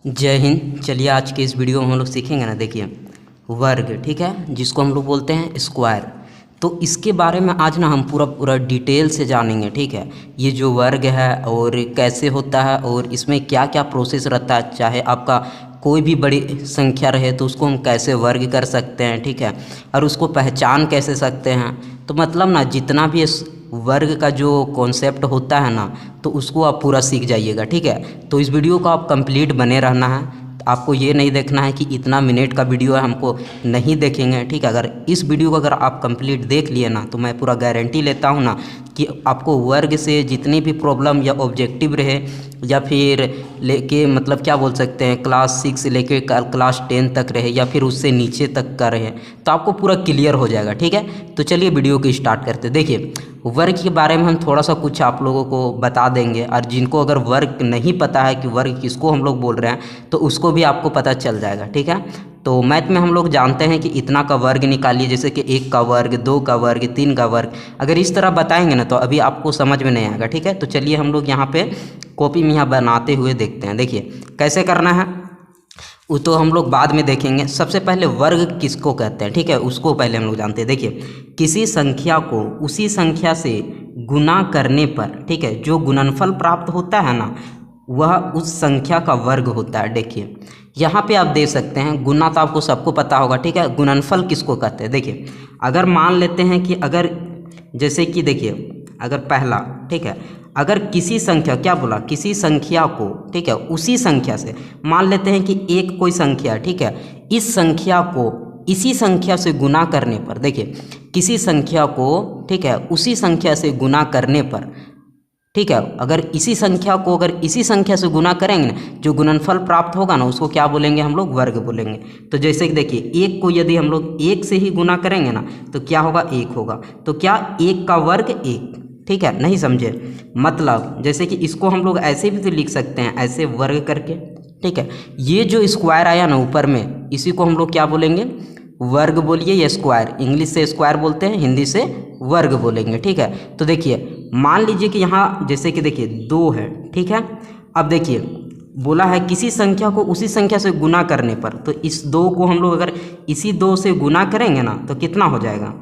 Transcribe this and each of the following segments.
जय हिंद। चलिए आज के इस वीडियो में हम लोग सीखेंगे ना, देखिए वर्ग, ठीक है, जिसको हम लोग बोलते हैं स्क्वायर। तो इसके बारे में आज ना हम पूरा डिटेल से जानेंगे, ठीक है। ये जो वर्ग है और कैसे होता है और इसमें क्या क्या प्रोसेस रहता है, चाहे आपका कोई भी बड़ी संख्या रहे तो उसको हम कैसे वर्ग कर सकते हैं, ठीक है, और उसको पहचान कैसे सकते हैं। तो मतलब ना जितना भी इस वर्ग का जो कॉन्सेप्ट होता है ना, तो उसको आप पूरा सीख जाइएगा, ठीक है। तो इस वीडियो को आप कंप्लीट बने रहना है। आपको ये नहीं देखना है कि इतना मिनट का वीडियो है, हमको नहीं देखेंगे, ठीक है। अगर इस वीडियो को अगर आप कंप्लीट देख लिए ना, तो मैं पूरा गारंटी लेता हूँ ना कि आपको वर्ग से जितनी भी प्रॉब्लम या ऑब्जेक्टिव रहे या फिर लेके मतलब क्या बोल सकते हैं क्लास 6 से लेके क्लास 10 तक रहे या फिर उससे नीचे तक का रहे, तो आपको पूरा क्लियर हो जाएगा, ठीक है। तो चलिए वीडियो को स्टार्ट करते हैं। देखिए वर्ग के बारे में हम थोड़ा सा कुछ आप लोगों को बता देंगे, और जिनको अगर वर्ग नहीं पता है कि वर्ग किसको हम लोग बोल रहे हैं तो उसको भी आपको पता चल जाएगा, ठीक है। तो मैथ में हम लोग जानते हैं कि इतना का वर्ग निकालिए, जैसे कि 1 का वर्ग, 2 का वर्ग, 3 का वर्ग। अगर इस तरह बताएंगे ना तो अभी आपको समझ में नहीं आएगा, ठीक है। तो चलिए हम लोग यहाँ पे कॉपी में यहाँ बनाते हुए देखते हैं। देखिए कैसे करना है वो तो हम लोग बाद में देखेंगे। सबसे पहले वर्ग किसको कहते हैं, ठीक है, उसको पहले हम लोग जानते हैं। देखिए किसी संख्या को उसी संख्या से गुना करने पर, ठीक है, जो गुणनफल प्राप्त होता है ना, वह उस संख्या का वर्ग होता है। देखिए यहाँ पे आप दे सकते हैं, गुना तो आपको सबको पता होगा, ठीक है। गुणनफल किसको कहते हैं? देखिए अगर मान लेते हैं कि अगर जैसे कि देखिए अगर पहला, ठीक है, अगर किसी संख्या, क्या बोला, किसी संख्या को, ठीक है, उसी संख्या से मान लेते हैं कि एक कोई संख्या, ठीक है, इस संख्या को इसी संख्या से गुना करने पर, देखिए किसी संख्या को, ठीक है, उसी संख्या से गुना करने पर, ठीक है, अगर इसी संख्या को अगर इसी संख्या से गुना करेंगे ना, जो गुणनफल प्राप्त होगा ना उसको क्या बोलेंगे हम लोग? वर्ग बोलेंगे। तो जैसे कि देखिए एक को यदि हम लोग एक से ही गुना करेंगे ना तो क्या होगा? एक होगा। तो क्या एक का वर्ग एक, ठीक है, नहीं समझे? मतलब जैसे कि इसको हम लोग ऐसे भी तो लिख सकते हैं, ऐसे वर्ग करके, ठीक है। ये जो स्क्वायर आया ना ऊपर में, इसी को हम लोग क्या बोलेंगे? वर्ग बोलिए या स्क्वायर। इंग्लिश से स्क्वायर बोलते हैं, हिंदी से वर्ग बोलेंगे, ठीक है। तो देखिए मान लीजिए कि यहाँ जैसे कि देखिए 2 है, ठीक है। अब देखिए बोला है किसी संख्या को उसी संख्या से गुना करने पर, तो इस 2 को हम लोग अगर इसी 2 से गुना करेंगे ना तो कितना हो जाएगा?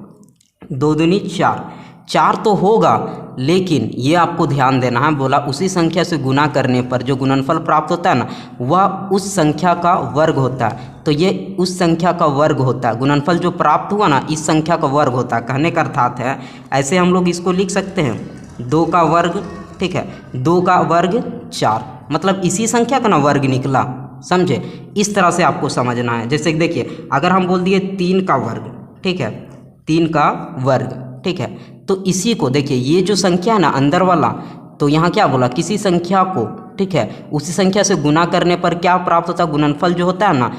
2 दूनी 4, 4 तो होगा, लेकिन ये आपको ध्यान देना है, बोला उसी संख्या से गुना करने पर जो गुणनफल प्राप्त होता है ना, वह उस संख्या का वर्ग होता है। तो ये उस संख्या का वर्ग होता है, गुणनफल जो प्राप्त हुआ ना इस संख्या का वर्ग होता है। कहने का अर्थात है, ऐसे हम लोग इसको लिख सकते हैं 2 का वर्ग, ठीक है, 2 का वर्ग 4, मतलब इसी संख्या का ना वर्ग निकला, समझे? इस तरह से आपको समझना है। जैसे कि देखिए अगर हम बोल दिए 3 का वर्ग, ठीक है, 3 का वर्ग, ठीक है, तो इसी को देखिए ये जो संख्या है ना अंदर वाला, तो यहाँ क्या बोला? किसी संख्या को, ठीक है, उसी संख्या से गुना करने पर क्या प्राप्त होता है? गुणनफल जो होता है ना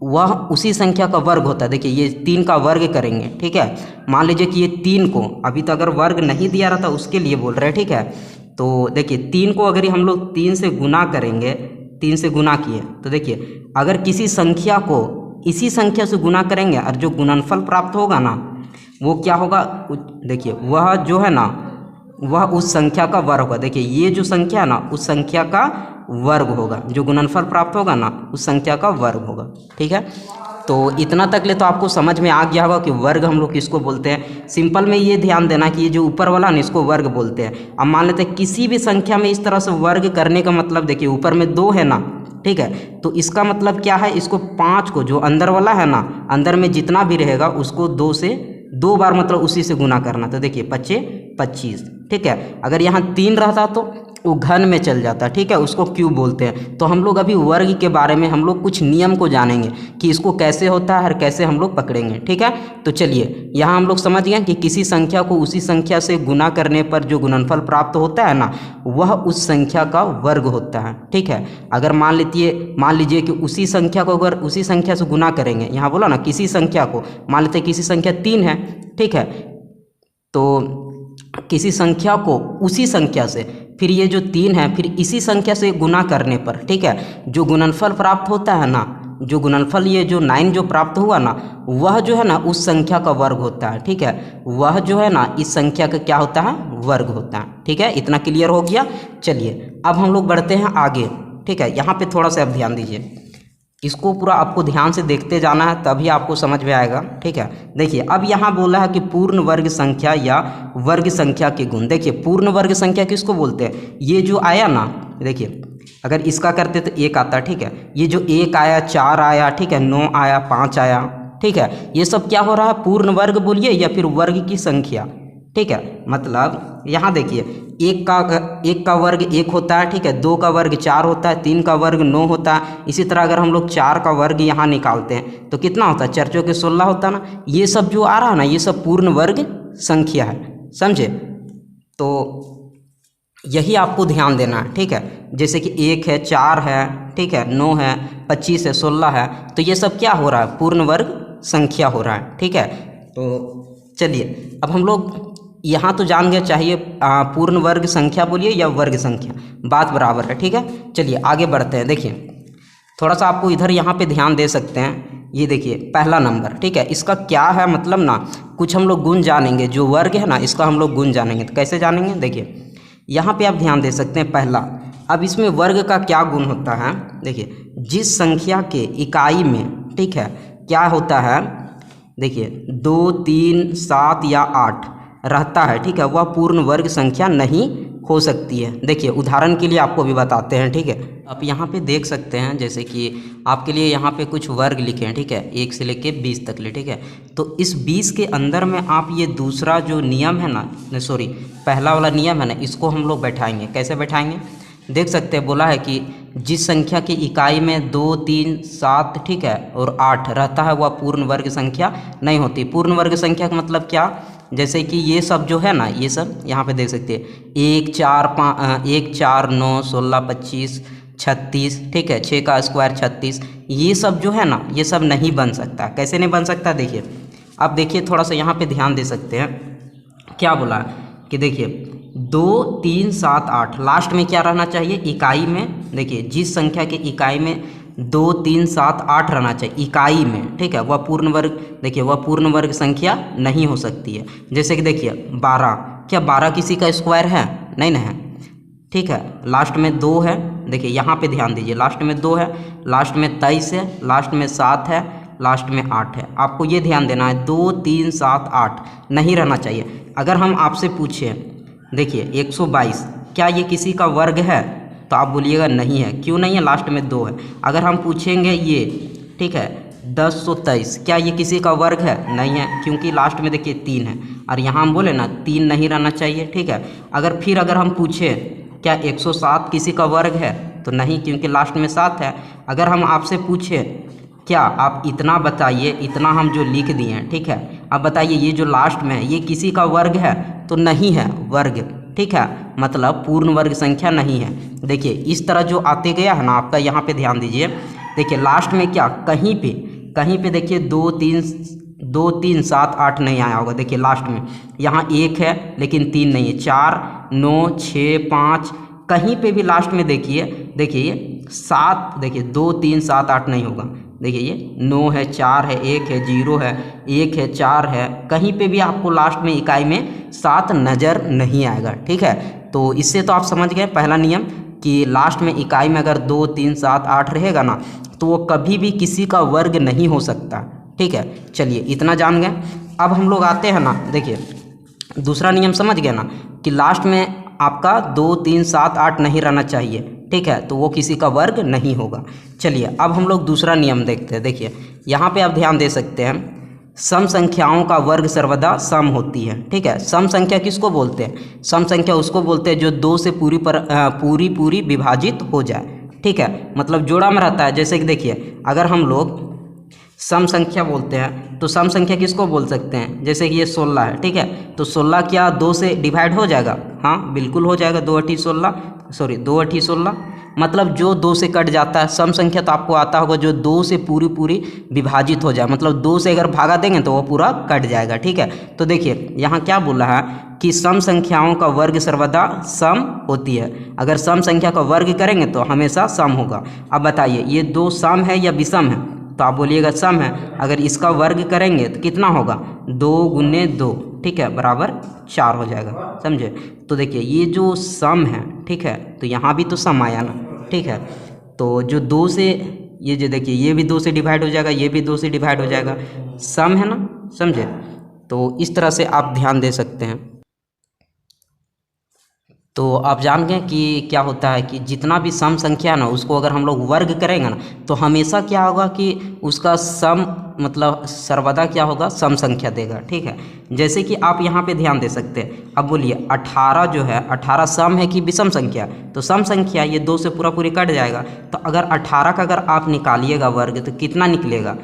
वह उसी संख्या का वर्ग होता है। देखिए ये 3 का वर्ग करेंगे, ठीक है। मान लीजिए कि ये 3 को अभी तो अगर वर्ग नहीं दिया रहता उसके लिए बोल रहे हैं, ठीक है। तो देखिए 3 को अगर हम लोग 3 से गुना करेंगे, 3 से गुना किए तो देखिए अगर किसी संख्या को इसी संख्या से गुना करेंगे और जो गुणनफल प्राप्त होगा ना वो क्या होगा? देखिए वह जो है ना वह उस संख्या का वर्ग होगा। देखिए ये जो संख्या है ना उस संख्या का वर्ग होगा, जो गुणनफल प्राप्त होगा ना उस संख्या का वर्ग होगा, ठीक है। तो इतना तक ले तो आपको समझ में आ गया होगा कि वर्ग हम लोग किसको बोलते हैं। सिंपल में ये ध्यान देना कि ये जो ऊपर वाला ना इसको वर्ग बोलते हैं। अब मान लेते हैं किसी भी संख्या में इस तरह से वर्ग करने का मतलब, देखिए ऊपर में 2 है ना, ठीक है, तो इसका मतलब क्या है? इसको 5 को जो अंदर वाला है ना, अंदर में जितना भी रहेगा उसको 2 से 2 बार मतलब उसी से गुना करना। तो देखिए 5 25, ठीक है। अगर यहाँ 3 रहता तो वो घन में चल जाता, ठीक है, उसको क्यूब बोलते हैं। तो हम लोग अभी वर्ग के बारे में हम लोग कुछ नियम को जानेंगे कि इसको कैसे होता है और कैसे हम लोग पकड़ेंगे, ठीक है। तो चलिए यहाँ हम लोग समझ गए कि किसी संख्या को उसी संख्या से गुना करने पर जो गुणनफल प्राप्त होता है ना वह उस संख्या का वर्ग होता है, ठीक है। अगर मान लीजिए कि उसी संख्या को अगर उसी संख्या से गुना करेंगे, यहाँ बोला ना किसी संख्या को, मान लेते हैं किसी संख्या 3 है, ठीक है, तो किसी संख्या को उसी संख्या से, फिर ये जो 3 है फिर इसी संख्या से गुना करने पर, ठीक है, जो गुणनफल प्राप्त होता है ना, जो गुणनफल ये जो 9 जो प्राप्त हुआ ना वह जो है ना उस संख्या का वर्ग होता है, ठीक है, वह जो है ना इस संख्या का क्या होता है? वर्ग होता है, ठीक है। इतना क्लियर हो गया। चलिए अब हम लोग बढ़ते हैं आगे। ठीक है, यहाँ पे थोड़ा सा आप ध्यान दीजिए, इसको पूरा आपको ध्यान से देखते जाना है तभी आपको समझ में आएगा। ठीक है, देखिए अब यहाँ बोला है कि पूर्ण वर्ग संख्या या वर्ग संख्या के गुण। देखिए पूर्ण वर्ग संख्या किसको बोलते हैं, ये जो आया ना, देखिए अगर इसका करते तो 1 आता, ठीक है, ये जो 1 आया, 4 आया, ठीक है, 9 आया, 5 आया, ठीक है, ये सब क्या हो रहा है, पूर्ण वर्ग बोलिए या फिर वर्ग की संख्या। ठीक है, मतलब यहाँ देखिए 1 का वर्ग 1 होता है, ठीक है, 2 का वर्ग 4 होता है, 3 का वर्ग 9 होता है। इसी तरह अगर हम लोग 4 का वर्ग यहाँ निकालते हैं तो कितना होता है, 4 चौके 16 होता है ना। ये सब जो आ रहा है ना, ये सब पूर्ण वर्ग संख्या है, समझे। तो यही आपको ध्यान देना है। ठीक है, जैसे कि 1 है, 4 है, ठीक है, 9 है, 25 है, 16 है, तो ये सब क्या हो रहा है, पूर्ण वर्ग संख्या हो रहा है। ठीक है, तो चलिए अब हम लोग यहाँ तो जान गए, चाहिए पूर्ण वर्ग संख्या बोलिए या वर्ग संख्या, बात बराबर है। ठीक है, चलिए आगे बढ़ते हैं। देखिए थोड़ा सा आपको इधर यहाँ पे ध्यान दे सकते हैं, ये देखिए पहला नंबर, ठीक है, इसका क्या है मतलब ना, कुछ हम लोग गुण जानेंगे, जो वर्ग है ना इसका हम लोग गुण जानेंगे। तो कैसे जानेंगे, देखिए यहाँ पे आप ध्यान दे सकते हैं पहला। अब इसमें वर्ग का क्या गुण होता है, देखिए जिस संख्या के इकाई में, ठीक है, क्या होता है, देखिए 2, 3, 7 या 8 रहता है, ठीक है, वह पूर्ण वर्ग संख्या नहीं हो सकती है। देखिए उदाहरण के लिए आपको भी बताते हैं। ठीक है, आप यहाँ पे देख सकते हैं, जैसे कि आपके लिए यहाँ पे कुछ वर्ग लिखे हैं, ठीक है, 1 से लेके 20 तक ले। ठीक है, तो इस 20 के अंदर में आप ये दूसरा जो नियम है ना, सॉरी पहला वाला नियम है ना, इसको हम लोग बैठाएंगे। कैसे बैठाएंगे, देख सकते हैं, बोला है कि जिस संख्या की इकाई में 2, 3, 7, ठीक है, और 8 रहता है वह पूर्ण वर्ग संख्या नहीं होती। पूर्ण वर्ग संख्या का मतलब क्या, जैसे कि ये सब जो है ना, ये सब यहाँ पे देख सकते हैं, 1, 4, 9, 16, 25, 36, ठीक है, 6 का स्क्वायर 36, ये सब जो है ना, ये सब नहीं बन सकता। कैसे नहीं बन सकता, देखिए अब देखिए थोड़ा सा यहाँ पे ध्यान दे सकते हैं, क्या बोला कि देखिए 2, 3, 7, 8 लास्ट में क्या रहना चाहिए, इकाई में। देखिए जिस संख्या के इकाई में 2, 3, 7, 8 रहना चाहिए इकाई में, ठीक है, वह पूर्ण वर्ग, देखिए वह पूर्ण वर्ग संख्या नहीं हो सकती है। जैसे कि देखिए 12, क्या 12 किसी का स्क्वायर है, नहीं ना है, ठीक है, लास्ट में 2 है, देखिए यहाँ पे ध्यान दीजिए, लास्ट में 2 है, लास्ट में 23 है, लास्ट में 7 है, लास्ट में 8 है। आपको ये ध्यान देना है, 2, 3, 7, 8 नहीं रहना चाहिए। अगर हम आपसे पूछें, देखिए 122 क्या ये किसी का वर्ग है, तो आप बोलिएगा नहीं है। क्यों नहीं है, लास्ट में 2 है। अगर हम पूछेंगे ये, ठीक है, 1023 क्या ये किसी का वर्ग है, नहीं है, क्योंकि लास्ट में देखिए 3 है, और यहाँ हम बोले ना 3 नहीं रहना चाहिए। ठीक है, अगर हम पूछें क्या 107 किसी का वर्ग है, तो नहीं, क्योंकि लास्ट में 7 है। अगर हम आपसे पूछें क्या आप इतना बताइए, इतना हम जो लिख दिए हैं, ठीक है, आप बताइए ये जो लास्ट में है ये किसी का वर्ग है, तो नहीं है वर्ग। ठीक है, मतलब पूर्ण वर्ग संख्या नहीं है। देखिए इस तरह जो आते गया है ना आपका, यहाँ पे ध्यान दीजिए, देखिए लास्ट में क्या, कहीं पे देखिए 2, 3, 7, 8 नहीं आया होगा। देखिए लास्ट में यहाँ 1 है लेकिन 3 नहीं है, 4, 9, 6, 5, कहीं पे भी लास्ट में देखिए 7, देखिए 2, 3, 7, 8 नहीं होगा। देखिए ये 9 है, 4 है, 1 है, 0 है, 1 है, 4 है, कहीं पे भी आपको लास्ट में इकाई में 7 नज़र नहीं आएगा। ठीक है, तो इससे तो आप समझ गए पहला नियम कि लास्ट में इकाई में अगर 2, 3, 7, 8 रहेगा ना, तो वो कभी भी किसी का वर्ग नहीं हो सकता। ठीक है, चलिए इतना जान गए। अब हम लोग आते हैं ना, देखिए दूसरा नियम समझ गए ना कि लास्ट में आपका 2, 3, 7, 8 नहीं रहना चाहिए। ठीक है, तो वो किसी का वर्ग नहीं होगा। चलिए अब हम लोग दूसरा नियम देखते हैं। देखिए यहाँ पे आप ध्यान दे सकते हैं, सम संख्याओं का वर्ग सर्वदा सम होती है। ठीक है, सम संख्या किसको बोलते हैं, सम संख्या उसको बोलते हैं जो 2 से पूरी विभाजित हो जाए। ठीक है, मतलब जोड़ा में रहता है। जैसे कि देखिए अगर हम लोग सम संख्या बोलते हैं तो सम संख्या किसको बोल सकते हैं, जैसे कि ये 16 है। ठीक है, तो 16 क्या 2 से डिवाइड हो जाएगा, हाँ बिल्कुल हो जाएगा, 2 अठी 16, मतलब जो 2 से कट जाता है। सम संख्या तो आपको आता होगा जो 2 से पूरी विभाजित हो जाए, मतलब 2 से अगर भागा देंगे तो वो पूरा कट जाएगा। ठीक है, तो देखिए यहाँ क्या बोला है कि सम संख्याओं का वर्ग सर्वदा सम होती है। अगर सम संख्या का वर्ग करेंगे तो हमेशा सम होगा। अब बताइए ये 2 सम है या विषम है, तो आप बोलिएगा सम है। अगर इसका वर्ग करेंगे तो कितना होगा, 2 गुने 2, ठीक है, बराबर 4 हो जाएगा। समझे, तो देखिए ये जो सम है, ठीक है, तो यहाँ भी तो सम आया ना। ठीक है, तो जो 2 से ये जो देखिए ये भी 2 से डिवाइड हो जाएगा, ये भी 2 से डिवाइड हो जाएगा, सम है ना, समझे। तो इस तरह से आप ध्यान दे सकते हैं। तो आप जान गए कि क्या होता है कि जितना भी सम संख्या है ना उसको अगर हम लोग वर्ग करेंगे ना तो हमेशा क्या होगा कि उसका सम मतलब सर्वदा क्या होगा, सम संख्या देगा, ठीक है। जैसे कि आप यहाँ पे ध्यान दे सकते हैं। अब बोलिए 18 जो है, 18 सम है कि विषम संख्या, तो सम संख्या, ये 2 से पूरा पूरी कट जाएगा। तो अगर 18 का अगर आप निकालिएगा वर्ग तो कितना निकलेगा,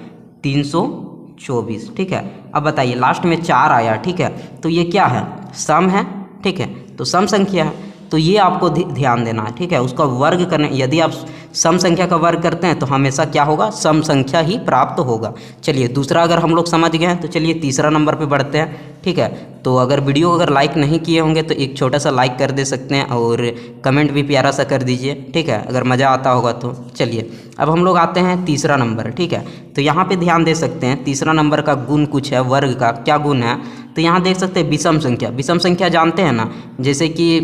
324, ठीक है। अब बताइए लास्ट में 4 आया, ठीक है, तो ये क्या है, सम है, ठीक है, तो सम संख्या है। तो ये आपको ध्यान देना है, ठीक है। उसका वर्ग करने, यदि आप सम संख्या का वर्ग करते हैं तो हमेशा क्या होगा, सम संख्या ही प्राप्त होगा। चलिए दूसरा अगर हम लोग समझ गए हैं तो चलिए तीसरा नंबर पे बढ़ते हैं, ठीक है। तो अगर वीडियो अगर लाइक नहीं किए होंगे तो एक छोटा सा लाइक कर दे सकते हैं और कमेंट भी प्यारा सा कर दीजिए, ठीक है, अगर मज़ा आता होगा तो। चलिए अब हम लोग आते हैं तीसरा नंबर, ठीक है। तो यहाँ पे ध्यान दे सकते हैं तीसरा नंबर का गुण कुछ है, वर्ग का क्या गुण है, तो यहाँ देख सकते हैं विषम संख्या। विषम संख्या जानते हैं ना, जैसे कि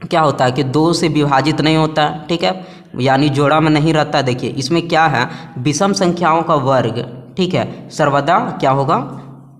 क्या होता है कि 2 से विभाजित नहीं होता, ठीक है, यानी जोड़ा में नहीं रहता। देखिए इसमें क्या है, विषम संख्याओं का वर्ग, ठीक है, सर्वदा क्या होगा,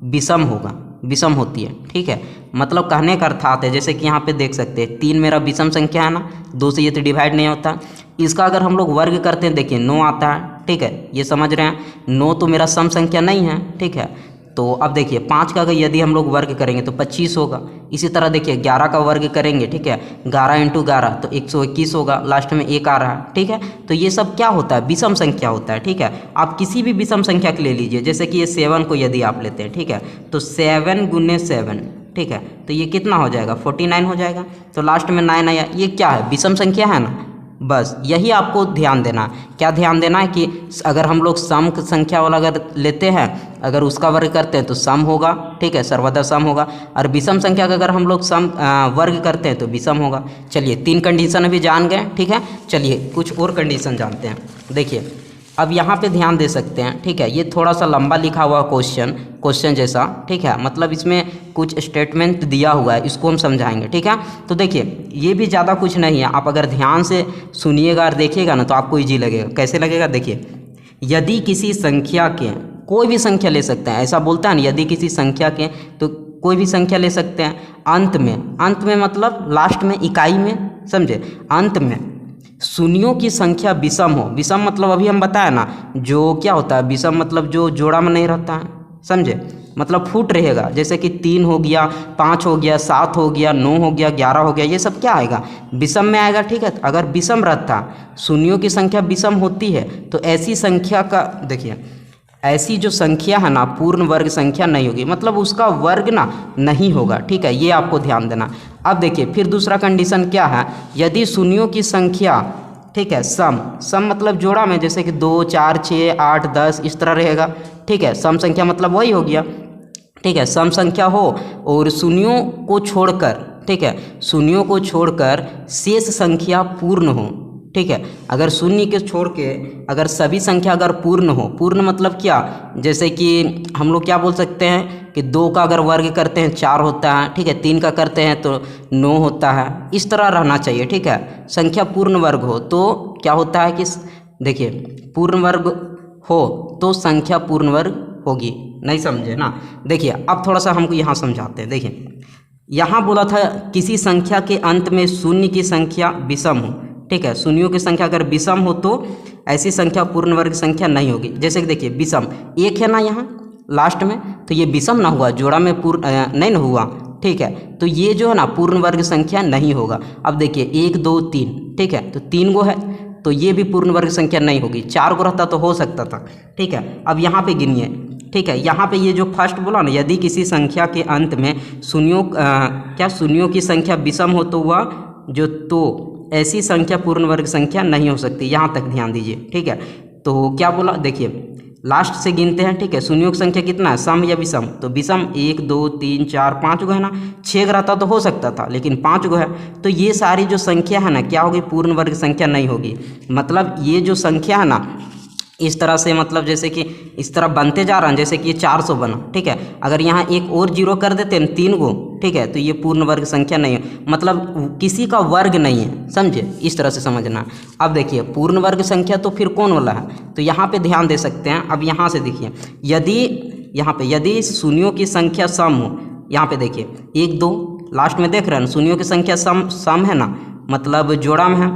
विषम होगा, विषम होती है, ठीक है। मतलब कहने का अर्थात है, जैसे कि यहाँ पे देख सकते हैं 3 मेरा विषम संख्या है ना, 2 से ये तो डिवाइड नहीं होता। इसका अगर हम लोग वर्ग करते हैं, देखिए 9 आता है, ठीक है, ये समझ रहे हैं, 9 तो मेरा सम संख्या नहीं है, ठीक है। तो अब देखिए 5 का अगर यदि हम लोग वर्ग करेंगे तो 25 होगा। इसी तरह देखिए 11 का वर्ग करेंगे, ठीक है, 11 × 11 तो 121 होगा, लास्ट में 1 आ रहा है, ठीक है। तो ये सब क्या होता है, विषम संख्या होता है, ठीक है। आप किसी भी विषम संख्या को ले लीजिए, जैसे कि ये 7 को यदि आप लेते हैं, ठीक है, तो 7 × 7, ठीक है, तो ये कितना हो जाएगा, 49 हो जाएगा। तो लास्ट में 9 आया, ये क्या है, विषम संख्या है ना। बस यही आपको ध्यान देना है। क्या ध्यान देना है कि अगर हम लोग सम संख्या वाला अगर लेते हैं, अगर उसका वर्ग करते हैं तो सम होगा, ठीक है, सर्वदा सम होगा। और विषम संख्या का अगर हम लोग सम वर्ग करते हैं तो विषम होगा। चलिए 3 कंडीशन अभी जान गए, ठीक है। चलिए कुछ और कंडीशन जानते हैं। देखिए अब यहाँ पे ध्यान दे सकते हैं, ठीक है, ये थोड़ा सा लंबा लिखा हुआ क्वेश्चन जैसा, ठीक है, मतलब इसमें कुछ स्टेटमेंट दिया हुआ है, इसको हम समझाएंगे, ठीक है। तो देखिए ये भी ज़्यादा कुछ नहीं है, आप अगर ध्यान से सुनिएगा और देखिएगा ना तो आपको ईजी लगेगा। कैसे लगेगा, देखिए, यदि किसी संख्या के, कोई भी संख्या ले सकते हैं, ऐसा बोलता है ना, यदि किसी संख्या के, तो कोई भी संख्या ले सकते हैं, अंत में मतलब लास्ट में, इकाई में, समझे, अंत में शून्यों की संख्या विषम हो। विषम मतलब अभी हम बताया ना, जो क्या होता है विषम मतलब जो जोड़ा में नहीं रहता है, समझे, मतलब फूट रहेगा। जैसे कि 3 हो गया, 5 हो गया, 7 हो गया, 9 हो गया, 11 हो गया, ये सब क्या आएगा, विषम में आएगा, ठीक है। अगर विषम रहता, शून्यों की संख्या विषम होती है तो ऐसी संख्या का, देखिए ऐसी जो संख्या है ना पूर्ण वर्ग संख्या नहीं होगी, मतलब उसका वर्ग ना नहीं होगा, ठीक है, ये आपको ध्यान देना। अब देखिए फिर दूसरा कंडीशन क्या है, यदि शून्यों की संख्या, ठीक है, सम मतलब जोड़ा में, जैसे कि 2, 4, 6, 8, 10 इस तरह रहेगा, ठीक है। सम संख्या मतलब वही हो गया, ठीक है, सम संख्या हो और शून्यों को छोड़कर, ठीक है, शून्यों को छोड़कर शेष संख्या पूर्ण हो, ठीक है। अगर शून्य के छोड़ के अगर सभी संख्या अगर पूर्ण हो, पूर्ण मतलब क्या, जैसे कि हम लोग क्या बोल सकते हैं कि 2 का अगर वर्ग करते हैं 4 होता है, ठीक है, 3 का करते हैं तो 9 होता है, इस तरह रहना चाहिए, ठीक है। संख्या पूर्ण वर्ग हो तो क्या होता है कि देखिए पूर्ण वर्ग हो तो संख्या पूर्ण वर्ग होगी, नहीं समझे ना। देखिए अब थोड़ा सा हमको यहाँ समझाते हैं। देखिए यहाँ बोला था किसी संख्या के अंत में शून्य की संख्या विषम हो, ठीक है, शून्यों की संख्या अगर विषम हो तो ऐसी संख्या पूर्ण वर्ग संख्या नहीं होगी। जैसे कि देखिए विषम 1 है ना यहाँ लास्ट में, तो ये विषम ना हुआ, जोड़ा में पूर्ण नहीं ना हुआ, ठीक है, तो ये जो है ना पूर्ण वर्ग संख्या नहीं होगा। अब देखिए 1, 2, 3, ठीक है, तो 3 गो है तो ये भी पूर्ण वर्ग संख्या नहीं होगी। 4 को रहता तो हो सकता था, ठीक है। अब यहाँ पे गिनिए, ठीक है, यहाँ पे ये जो फर्स्ट बोला ना, यदि किसी संख्या के अंत में शून्यों की संख्या विषम हो तो वह जो, तो ऐसी संख्या पूर्ण वर्ग संख्या नहीं हो सकती। यहाँ तक ध्यान दीजिए, ठीक है। तो क्या बोला, देखिए लास्ट से गिनते हैं, ठीक है, शून्यों की संख्या कितना है, सम या विषम, तो विषम 1, 2, 3, 4, 5 गो है ना, 6 रहता तो हो सकता था लेकिन 5 गो है, तो ये सारी जो संख्या है ना क्या होगी, पूर्ण वर्ग संख्या नहीं होगी। मतलब ये जो संख्या है ना इस तरह से मतलब जैसे कि इस तरह बनते जा रहा है, जैसे कि ये 400 बना, ठीक है। अगर यहाँ एक और जीरो कर देते हैं 3 गो, ठीक है, तो ये पूर्ण वर्ग संख्या नहीं है, मतलब किसी का वर्ग नहीं है, समझे, इस तरह से समझना। अब देखिए पूर्ण वर्ग संख्या तो फिर कौन वाला है, तो यहाँ पे ध्यान दे सकते हैं। अब यहाँ से देखिए यदि यहाँ पे यदि शून्यों की संख्या सम हो, यहाँ पे देखिए 1 2 लास्ट में देख रहे हैं शून्यों की संख्या सम है ना, मतलब जोड़ा में है,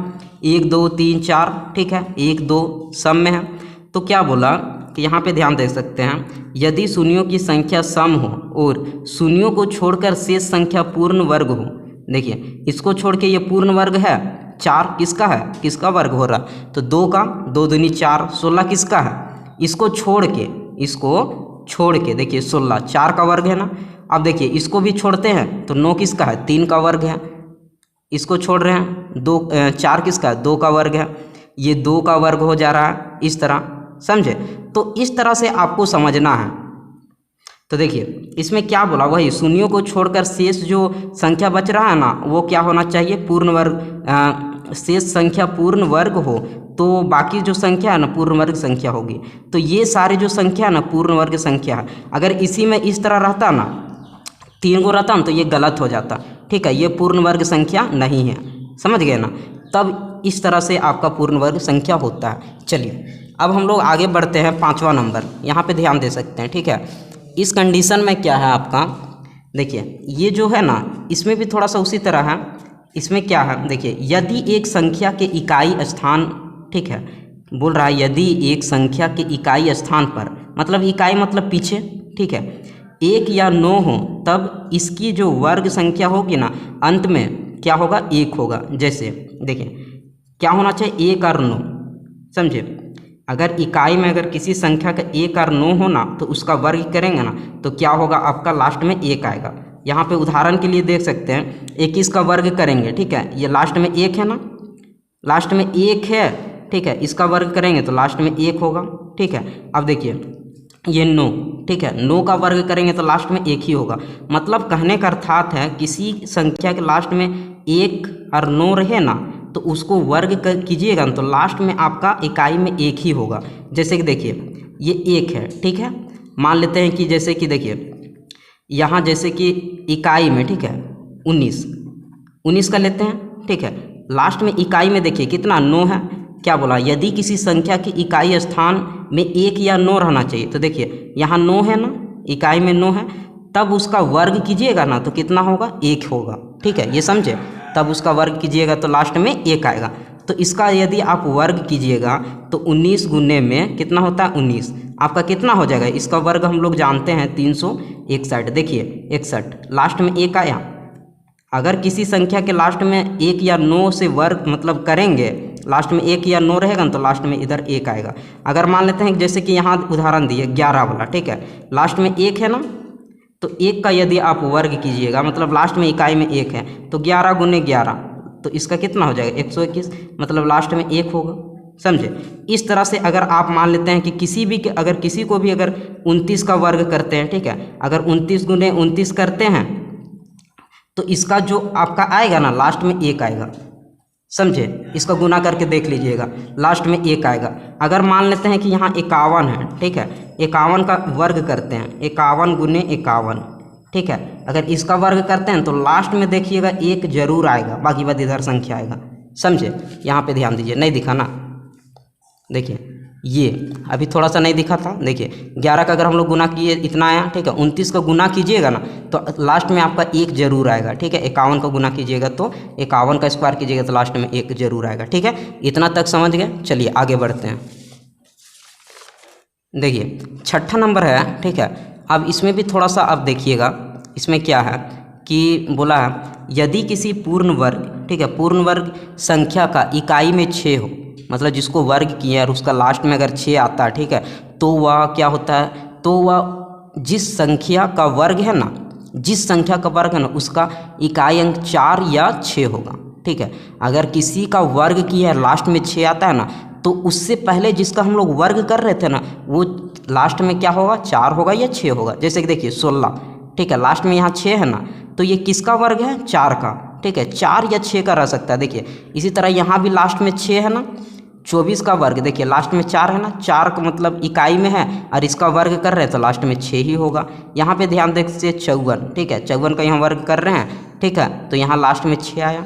1 2 3 4, ठीक है, 1 2 सम में है। तो क्या बोला कि यहाँ पे ध्यान दे सकते हैं, यदि शून्यों की संख्या सम हो और शून्यों को छोड़कर शेष संख्या पूर्ण वर्ग हो। देखिए इसको छोड़ के ये पूर्ण वर्ग है, 4 किसका है, किसका वर्ग हो रहा, तो 2 का, 2 दूनी 4, 16 किसका है, इसको छोड़ के देखिए 16 4 का वर्ग है ना। अब देखिए इसको भी छोड़ते हैं तो 9 किसका है, 3 का वर्ग है। इसको छोड़ रहे हैं 2 4 किसका है, 2 का वर्ग है, ये 2 का वर्ग हो जा रहा है, इस तरह, समझे। तो इस तरह से आपको समझना है। तो देखिए इसमें क्या बोला, वही शून्यों को छोड़कर शेष जो संख्या बच रहा है ना, वो क्या होना चाहिए, पूर्ण वर्ग, शेष संख्या पूर्ण वर्ग हो, तो बाकी जो संख्या है ना पूर्ण वर्ग संख्या होगी। तो ये सारे जो संख्या है ना पूर्ण वर्ग संख्या है। अगर इसी में इस तरह रहता ना, 3 गो रहता ना, तो ये गलत हो जाता, ठीक है, ये पूर्ण वर्ग संख्या नहीं है, समझ गए ना। तब इस तरह से आपका पूर्ण वर्ग संख्या होता है। चलिए अब हम लोग आगे बढ़ते हैं, 5वां नंबर, यहाँ पे ध्यान दे सकते हैं, ठीक है। इस कंडीशन में क्या है आपका, देखिए ये जो है ना इसमें भी थोड़ा सा उसी तरह है। इसमें क्या है, देखिए यदि एक संख्या के इकाई स्थान, ठीक है, बोल रहा है यदि एक संख्या के इकाई स्थान पर, मतलब इकाई मतलब पीछे, ठीक है, 1 या 9 हो, तब इसकी जो वर्ग संख्या होगी ना अंत में क्या होगा, 1 होगा। जैसे देखिए क्या होना चाहिए, 1 और 9, समझे। अगर इकाई में अगर किसी संख्या का 1 और 9 हो ना, तो उसका वर्ग करेंगे ना तो क्या होगा, आपका लास्ट में 1 आएगा। यहाँ पे उदाहरण के लिए देख सकते हैं, 21 का वर्ग करेंगे, ठीक है, ये लास्ट में 1 है ना, लास्ट में 1 है, ठीक है, इसका वर्ग करेंगे तो लास्ट में 1 होगा, ठीक है। अब देखिए ये 9, ठीक है, 9 का वर्ग करेंगे तो लास्ट में 1 ही होगा। मतलब कहने का अर्थात है किसी संख्या के लास्ट में 1 और 9 रहे ना, तो उसको वर्ग कीजिएगा तो लास्ट में आपका इकाई में 1 ही होगा। जैसे कि देखिए ये 1 है, ठीक है, मान लेते हैं कि जैसे कि देखिए यहाँ जैसे कि इकाई में, ठीक है, 19 का लेते हैं, ठीक है, लास्ट में इकाई में देखिए कितना, 9 है। क्या बोला, यदि किसी संख्या की इकाई स्थान में 1 या 9 रहना चाहिए, तो देखिए यहाँ 9 है ना, इकाई में 9 है, तब उसका वर्ग कीजिएगा ना तो कितना होगा, 1 होगा, ठीक है, ये समझे। तब उसका वर्ग कीजिएगा तो लास्ट में 1 आएगा। तो इसका यदि आप वर्ग कीजिएगा तो 19 गुने में कितना होता है, 19, आपका कितना हो जाएगा, इसका वर्ग हम लोग जानते हैं 361। देखिए 61 लास्ट में 1 आया। अगर किसी संख्या के लास्ट में 1 या 9 से वर्ग मतलब करेंगे, लास्ट में 1 या 9 रहेगा तो लास्ट में इधर 1 आएगा। अगर मान लेते हैं जैसे कि यहाँ उदाहरण दिए 11 वाला, ठीक है, लास्ट में 1 है ना, तो 1 का यदि आप वर्ग कीजिएगा, मतलब लास्ट में इकाई में 1 है, तो 11 गुने 11, तो इसका कितना हो जाएगा, 121, मतलब लास्ट में 1 होगा, समझे। इस तरह से अगर आप मान लेते हैं कि अगर किसी को भी अगर 29 का वर्ग करते हैं, ठीक है, अगर 29 गुने 29 करते हैं तो इसका जो आपका आएगा ना लास्ट में 1 आएगा, समझे। इसका गुना करके देख लीजिएगा, लास्ट में 1 आएगा। अगर मान लेते हैं कि यहाँ 51 है, ठीक है, 51 का वर्ग करते हैं, 51 गुने 51, ठीक है, अगर इसका वर्ग करते हैं तो लास्ट में देखिएगा 1 जरूर आएगा, बाकी बाद इधर संख्या आएगा, समझे। यहाँ पे ध्यान दीजिए, नहीं दिखा ना, देखिए ये अभी थोड़ा सा नहीं दिखा था। देखिए 11 का अगर हम लोग गुना किए इतना आया, ठीक है, 29 का गुना कीजिएगा ना तो लास्ट में आपका 1 जरूर आएगा, ठीक है। 51 का गुना कीजिएगा तो 51 का स्क्वायर कीजिएगा तो लास्ट में 1 जरूर आएगा, ठीक है। इतना तक समझ गए। चलिए आगे बढ़ते हैं। देखिए 6ठा नंबर है, ठीक है। अब इसमें भी थोड़ा सा अब देखिएगा, इसमें क्या है कि बोला है यदि किसी पूर्ण वर्ग, ठीक है, पूर्ण वर्ग संख्या का इकाई में 6 हो, मतलब जिसको वर्ग किया और उसका लास्ट में अगर 6 आता है, ठीक है, तो वह क्या होता है, तो वह जिस संख्या का वर्ग है ना, जिस संख्या का वर्ग है ना उसका इकाई अंक 4 या 6 होगा, ठीक है। अगर किसी का वर्ग किया है लास्ट में 6 आता है ना, तो उससे पहले जिसका हम लोग वर्ग कर रहे थे ना वो लास्ट में क्या होगा, 4 होगा या 6 होगा। जैसे कि देखिए 16, ठीक है, लास्ट में यहाँ 6 है ना, तो ये किसका वर्ग है, 4 का, ठीक है, 4 या 6 का रह सकता है। देखिए इसी तरह यहाँ भी लास्ट में 6 है ना, 24 का वर्ग, देखिए लास्ट में 4 है ना, 4 का मतलब इकाई में है और इसका वर्ग कर रहे हैं तो लास्ट में 6 ही होगा। यहाँ पे ध्यान देखिए 54, ठीक है, 54 का यहाँ वर्ग कर रहे हैं, ठीक है, तो यहाँ लास्ट में 6 आया।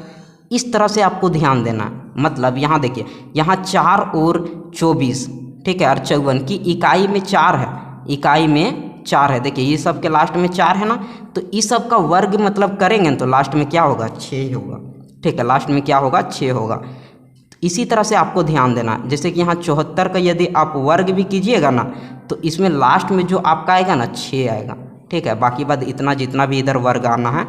इस तरह से आपको ध्यान देना है। मतलब यहाँ देखिए, यहाँ 4 और 24, ठीक है, और 54 की इकाई में 4 है, इकाई में 4 है। देखिए ये सब के लास्ट में 4 है ना, तो इस सब का वर्ग मतलब करेंगे तो लास्ट में क्या होगा, 6 होगा, ठीक है, लास्ट में क्या होगा, 6 होगा। इसी तरह से आपको ध्यान देना, जैसे कि यहाँ 74 का यदि आप वर्ग भी कीजिएगा ना, तो इसमें लास्ट में जो आपका आएगा ना 6 आएगा, ठीक है, बाकी बाद इतना जितना भी इधर वर्ग आना है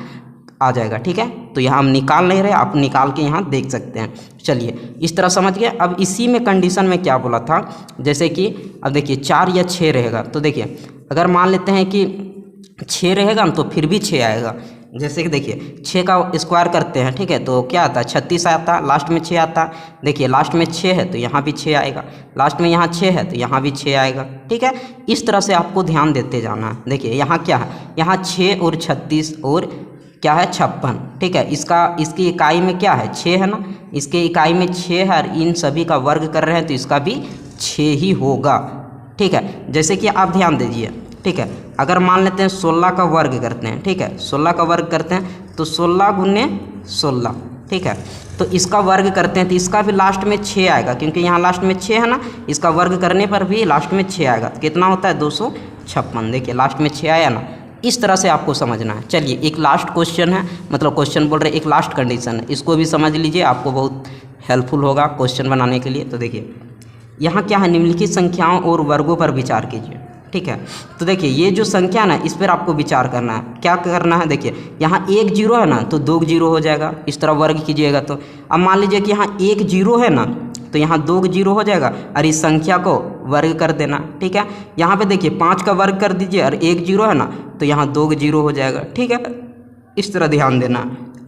आ जाएगा, ठीक है। तो यहाँ हम निकाल नहीं रहे, आप निकाल के यहाँ देख सकते हैं। चलिए इस तरह समझ गए। अब इसी में कंडीशन में क्या बोला था, जैसे कि अब देखिए 4 या 6 रहेगा, तो देखिए अगर मान लेते हैं कि 6 रहेगा तो फिर भी 6 आएगा। जैसे कि देखिए 6 का स्क्वायर करते हैं, ठीक है, तो क्या आता है, 36 आता है, लास्ट में 6 आता है। देखिए लास्ट में 6 है तो यहाँ भी 6 आएगा, लास्ट में यहाँ 6 है तो यहाँ भी 6 आएगा, ठीक है। इस तरह से आपको ध्यान देते जाना है। देखिए यहाँ क्या है, यहाँ 6 और 36 और क्या है 56, ठीक है, इसकी इकाई में क्या है 6 है ना, इसके इकाई में 6 है और इन सभी का वर्ग कर रहे हैं तो इसका भी 6 ही होगा, ठीक है। जैसे कि आप ध्यान दीजिए, ठीक है, अगर मान लेते हैं 16 का वर्ग करते हैं, ठीक है, 16 का वर्ग करते हैं तो 16 गुने 16, ठीक है, तो इसका वर्ग करते हैं तो इसका भी लास्ट में 6 आएगा, क्योंकि यहाँ लास्ट में 6 है ना, इसका वर्ग करने पर भी लास्ट में 6 आएगा। तो कितना होता है 256, देखिए लास्ट में 6 आया ना। इस तरह से आपको समझना है। चलिए एक लास्ट क्वेश्चन है, मतलब क्वेश्चन बोल रहे एक लास्ट कंडीशन है, इसको भी समझ लीजिए, आपको बहुत हेल्पफुल होगा क्वेश्चन बनाने के लिए। तो देखिए यहाँ क्या है, निम्नलिखित संख्याओं और वर्गों पर विचार कीजिए, ठीक है। तो देखिए ये जो संख्या ना, इस पर आपको विचार करना है। क्या करना है, देखिए यहाँ 1 0 है ना, तो 2 0 हो जाएगा, इस तरह वर्ग कीजिएगा तो। अब मान लीजिए कि यहाँ 1 0 है ना, तो यहाँ 2 0 हो जाएगा और इस संख्या को वर्ग कर देना, ठीक है। यहाँ पे देखिए 5 का वर्ग कर दीजिए और 1 0 है ना, तो यहाँ 2 0 हो जाएगा, ठीक है। इस तरह ध्यान देना।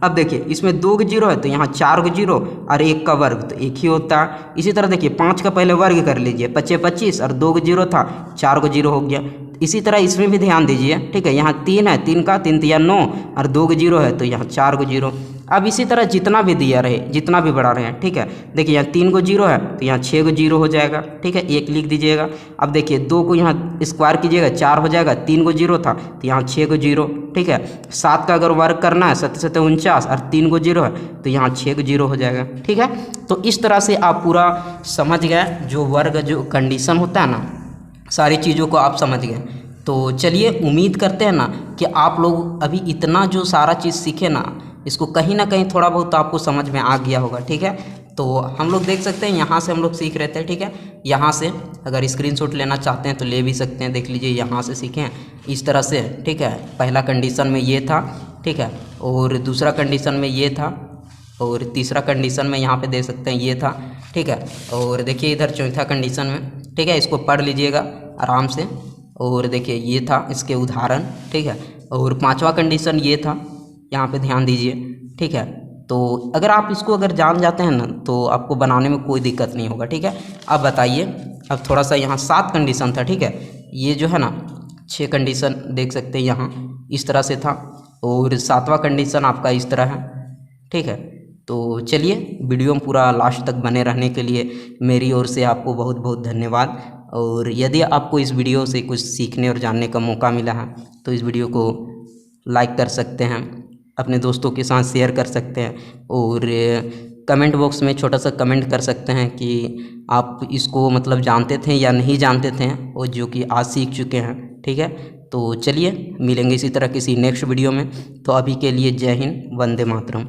अब देखिए इसमें 2 0 है तो यहाँ 4 0 और 1 का वर्ग तो 1 ही होता है। इसी तरह देखिए 5 का पहले वर्ग कर लीजिए, 25 25 और 2 0 था, 4 0 हो गया। इसी तरह इसमें भी ध्यान दीजिए, ठीक है, यहाँ 3 है, 3 का 3 3 9 और 2 0 है तो यहाँ 4 0। अब इसी तरह जितना भी दिया रहे, जितना भी बढ़ा रहे हैं, ठीक है, देखिए यहाँ 3 0 है तो यहाँ 6 0 हो जाएगा, ठीक है, 1 लिख दीजिएगा। अब देखिए 2 को यहाँ स्क्वायर कीजिएगा, 4 हो जाएगा, 3 0 था तो यहाँ 6 0, ठीक है। 7 का अगर वर्ग करना है 7 7 49 और 3 0 है तो यहाँ 6 0 हो जाएगा, ठीक है। तो इस तरह से आप पूरा समझ गए, जो वर्ग जो कंडीशन होता है ना, सारी चीज़ों को आप समझ गए। तो चलिए उम्मीद करते हैं ना कि आप लोग अभी इतना जो सारा चीज़ सीखे ना, इसको कहीं ना कहीं थोड़ा बहुत तो आपको समझ में आ गया होगा, ठीक है। तो हम लोग देख सकते हैं यहाँ से हम लोग सीख रहे थे, ठीक है। यहाँ से अगर स्क्रीनशॉट लेना चाहते हैं तो ले भी सकते हैं, देख लीजिए यहाँ से सीखें इस तरह से, ठीक है। पहला कंडीशन में ये था, ठीक है, और दूसरा कंडीशन में ये था, और तीसरा कंडीशन में यहाँ पे देख सकते हैं ये था, ठीक है। और देखिए इधर चौथा कंडीशन में, ठीक है, इसको पढ़ लीजिएगा आराम से। और देखिए ये था इसके उदाहरण, ठीक है। और पांचवा कंडीशन ये था, यहाँ पे ध्यान दीजिए, ठीक है। तो अगर आप इसको अगर जान जाते हैं ना तो आपको बनाने में कोई दिक्कत नहीं होगा, ठीक है। अब बताइए, अब थोड़ा सा यहाँ 7 कंडीशन था, ठीक है, ये जो है ना 6 कंडीशन देख सकते हैं यहाँ इस तरह से था, और 7वां कंडीशन आपका इस तरह है, ठीक है। तो चलिए वीडियो में पूरा लास्ट तक बने रहने के लिए मेरी ओर से आपको बहुत बहुत धन्यवाद। और यदि आपको इस वीडियो से कुछ सीखने और जानने का मौका मिला है तो इस वीडियो को लाइक कर सकते हैं, अपने दोस्तों के साथ शेयर कर सकते हैं, और कमेंट बॉक्स में छोटा सा कमेंट कर सकते हैं कि आप इसको मतलब जानते थे या नहीं जानते थे, और जो कि आज सीख चुके हैं, ठीक है। तो चलिए मिलेंगे इसी तरह किसी नेक्स्ट वीडियो में। तो अभी के लिए जय हिंद, वंदे मातरम।